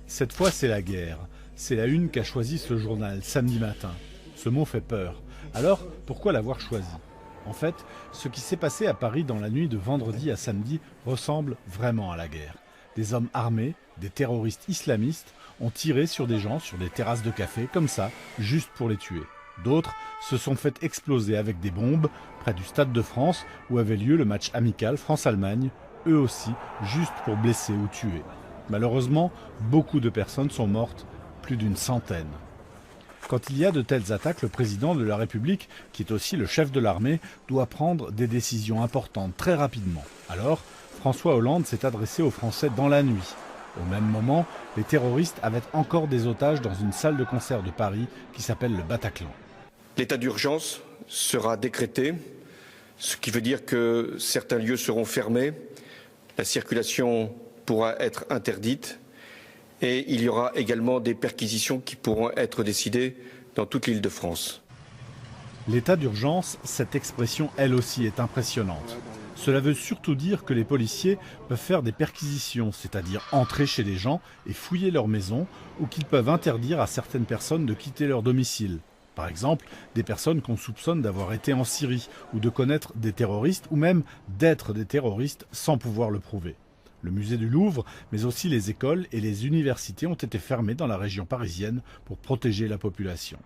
Cette fois, c'est la guerre. C'est la une qu'a choisi ce journal, samedi matin. Ce mot fait peur. Alors, pourquoi l'avoir choisi? En fait, ce qui s'est passé à Paris dans la nuit de vendredi à samedi ressemble vraiment à la guerre. Des hommes armés, des terroristes islamistes, ont tiré sur des gens sur des terrasses de café, comme ça, juste pour les tuer. D'autres se sont fait exploser avec des bombes près du Stade de France où avait lieu le match amical France-Allemagne, eux aussi, juste pour blesser ou tuer. Malheureusement, beaucoup de personnes sont mortes, plus d'une centaine. Quand il y a de telles attaques, le président de la République, qui est aussi le chef de l'armée, doit prendre des décisions importantes très rapidement. Alors, François Hollande s'est adressé aux Français dans la nuit. Au même moment, les terroristes avaient encore des otages dans une salle de concert de Paris qui s'appelle le Bataclan. L'état d'urgence sera décrété, ce qui veut dire que certains lieux seront fermés, la circulation pourra être interdite et il y aura également des perquisitions qui pourront être décidées dans toute l'Île-de-France. L'état d'urgence, cette expression elle aussi est impressionnante. Cela veut surtout dire que les policiers peuvent faire des perquisitions, c'est-à-dire entrer chez les gens et fouiller leur maison, ou qu'ils peuvent interdire à certaines personnes de quitter leur domicile. Par exemple, des personnes qu'on soupçonne d'avoir été en Syrie, ou de connaître des terroristes, ou même d'être des terroristes sans pouvoir le prouver. Le musée du Louvre, mais aussi les écoles et les universités ont été fermés dans la région parisienne pour protéger la population.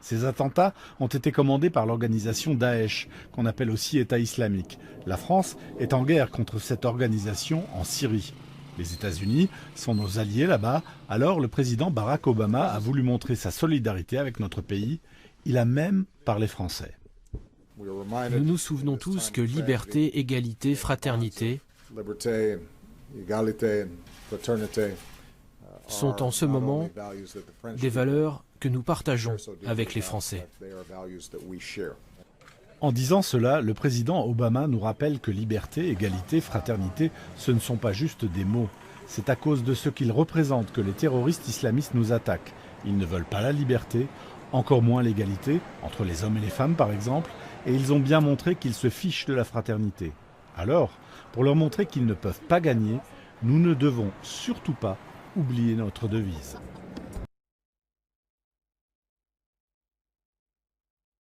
Ces attentats ont été commandés par l'organisation Daesh, qu'on appelle aussi État islamique. La France est en guerre contre cette organisation en Syrie. Les États-Unis sont nos alliés là-bas, alors le président Barack Obama a voulu montrer sa solidarité avec notre pays. Il a même parlé français. Nous nous souvenons tous que liberté, égalité, fraternité sont en ce moment des valeurs que nous partageons avec les Français. En disant cela, le président Obama nous rappelle que liberté, égalité, fraternité, ce ne sont pas juste des mots. C'est à cause de ce qu'ils représentent que les terroristes islamistes nous attaquent. Ils ne veulent pas la liberté, encore moins l'égalité, entre les hommes et les femmes par exemple, et ils ont bien montré qu'ils se fichent de la fraternité. Alors, pour leur montrer qu'ils ne peuvent pas gagner, nous ne devons surtout pas oublier notre devise.